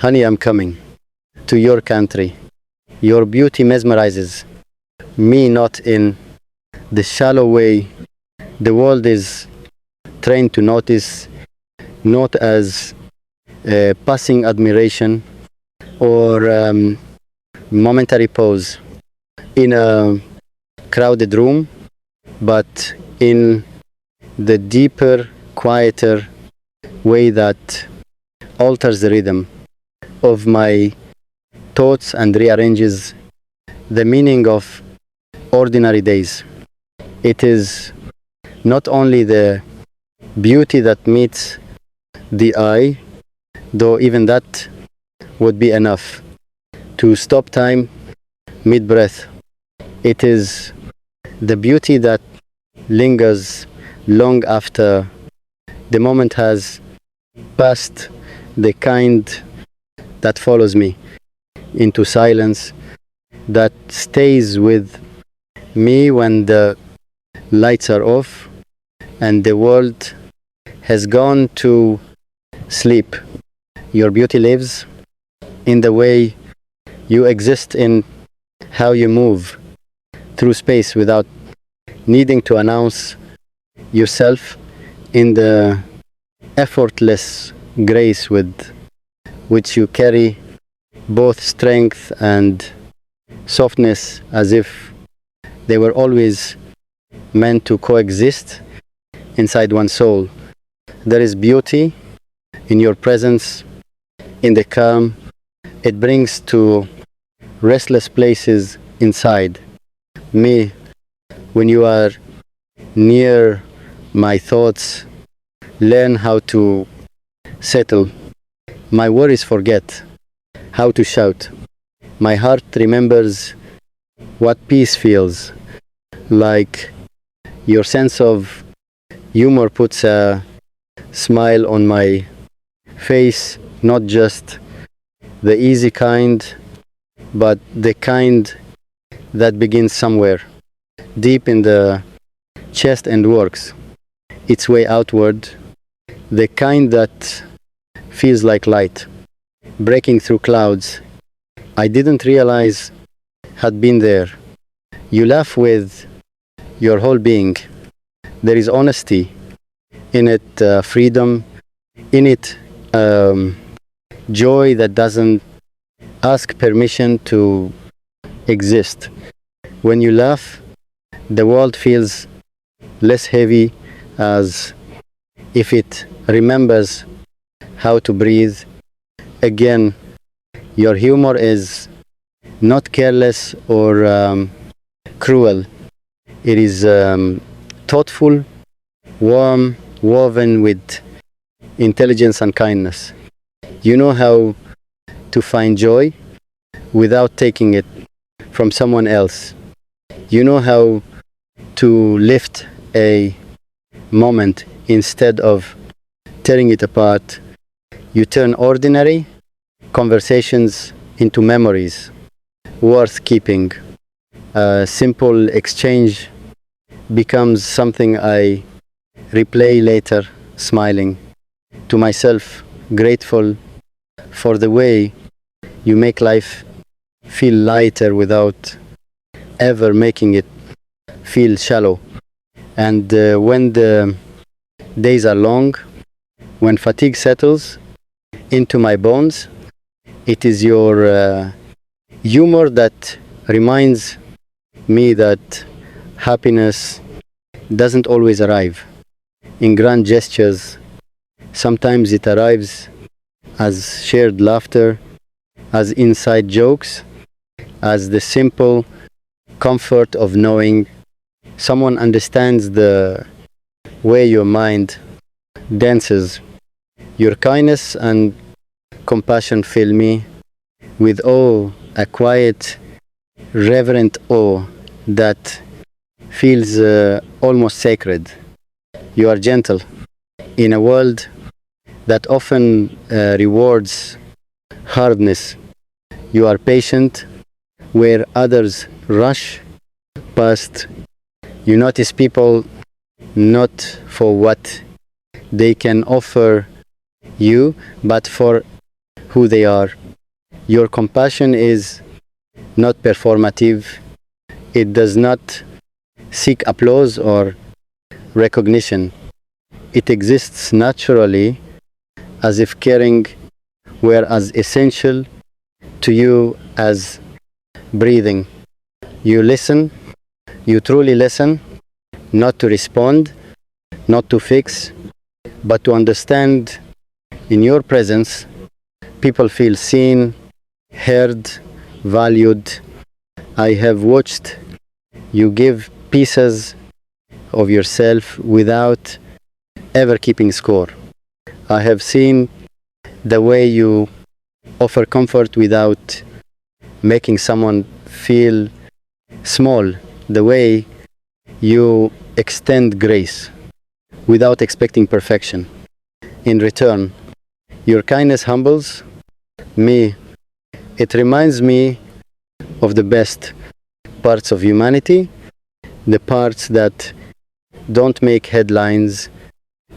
Honey, I'm coming to your country. Your beauty mesmerizes me, not in the shallow way the world is trained to notice, not as passing admiration or momentary pose in a crowded room, but in the deeper, quieter way that alters the rhythm of my thoughts and rearranges the meaning of ordinary days. It is not only the beauty that meets the eye, though even that would be enough to stop time mid-breath. It is the beauty that lingers long after the moment has passed, the kind that follows me into silence, that stays with me when the lights are off and the world has gone to sleep. Your beauty lives in the way you exist, in how you move through space without needing to announce yourself, in the effortless grace with which you carry both strength and softness, as if they were always meant to coexist inside one soul. There is beauty in your presence, in the calm it brings to restless places inside me. When you are near, my thoughts learn how to settle. My worries forget how to shout. My heart remembers what peace feels like. Your sense of humor puts a smile on my face, not just the easy kind, but the kind that begins somewhere deep in the chest and works its way outward, the kind that feels like light breaking through clouds I didn't realize had been there. You laugh with your whole being. There is honesty in it, freedom in it, joy that doesn't ask permission to exist. When you laugh, the world feels less heavy, as if it remembers how to breathe again. Your humor is not careless or cruel. It is thoughtful, warm, woven with intelligence and kindness. You know how to find joy without taking it from someone else. You know how to lift a moment instead of tearing it apart. You turn ordinary conversations into memories worth keeping. A simple exchange becomes something I replay later, smiling to myself, grateful for the way you make life feel lighter without ever making it feel shallow. And when the days are long, when fatigue settles into my bones, it is your humor that reminds me that happiness doesn't always arrive in grand gestures. Sometimes it arrives as shared laughter, as inside jokes, as the simple comfort of knowing someone understands the way your mind dances. Your kindness and compassion fill me with awe, a quiet, reverent awe that feels almost sacred. You are gentle in a world that often rewards hardness. You are patient where others rush past. You notice people not for what they can offer you, but for who they are. Your compassion is not performative. It does not seek applause or recognition. It exists naturally, as if caring were as essential to you as breathing. You listen, you truly listen, not to respond, not to fix, but to understand. In your presence, people feel seen, heard, valued. I have watched you give pieces of yourself without ever keeping score. I have seen the way you offer comfort without making someone feel small, the way you extend grace without expecting perfection. In return, your kindness humbles me. It reminds me of the best parts of humanity, the parts that don't make headlines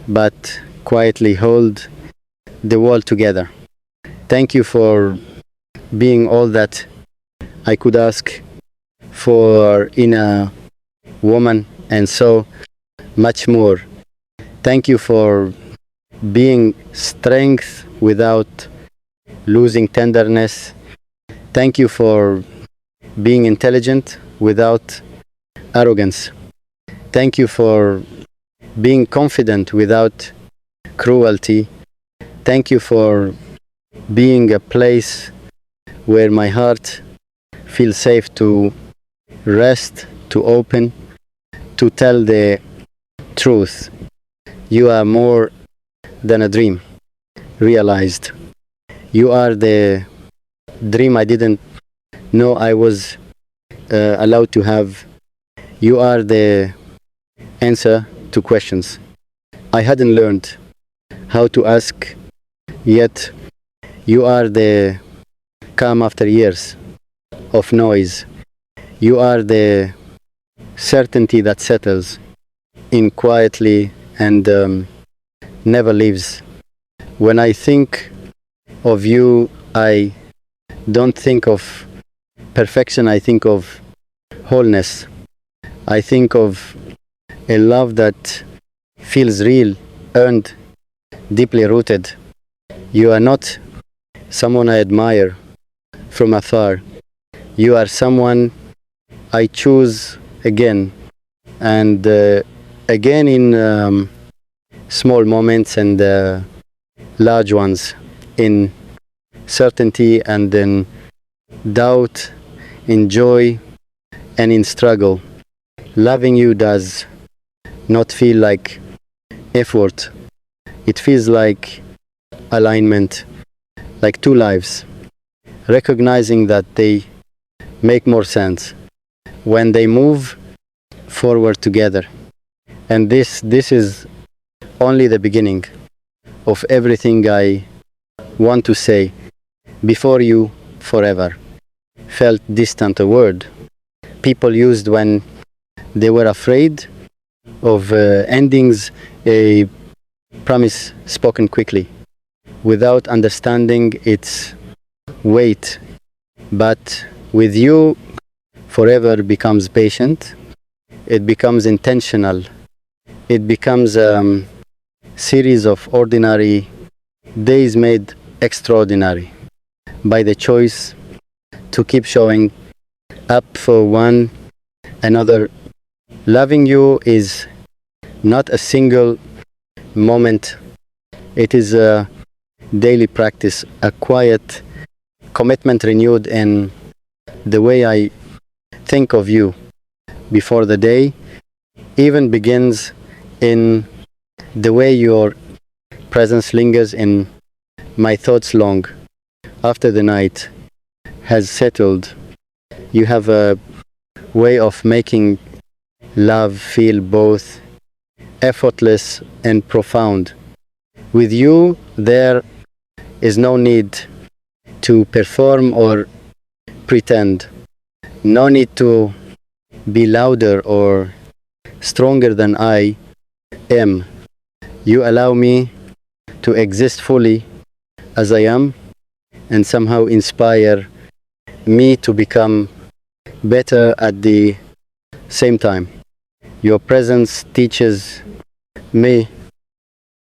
but quietly hold the world together. Thank you for being all that I could ask for in a woman and so much more. Thank you for being strength without losing tenderness. Thank you for being intelligent without arrogance. Thank you for being confident without cruelty. Thank you for being a place where my heart feels safe to rest, to open, to tell the truth. You are more than a dream realized. You are the dream I didn't know I was allowed to have. You are the answer to questions I hadn't learned how to ask yet. You are the calm after years of noise. You are the certainty that settles in quietly and never leaves. When I think of you, I don't think of perfection, I think of wholeness. I think of a love that feels real, earned, deeply rooted. You are not someone I admire from afar. You are someone I choose again and again in small moments and large ones, in certainty and in doubt, in joy and in struggle. Loving you does not feel like effort. It feels like alignment, like two lives, recognizing that they make more sense when they move forward together. And this is only the beginning of everything I want to say. Before you, forever felt distant, a word people used when they were afraid of endings, a promise spoken quickly without understanding its weight. But with you, forever becomes patient, it becomes intentional, it becomes a series of ordinary days made extraordinary by the choice to keep showing up for one another. Loving you is not a single moment, it is a daily practice, a quiet commitment renewed in the way I think of you before the day even begins, in the way your presence lingers in my thoughts long after the night has settled. You have a way of making love feel both effortless and profound. With you, there is no need to perform or pretend, no need to be louder or stronger than I am. You allow me to exist fully as I am, and somehow inspire me to become better at the same time. Your presence teaches me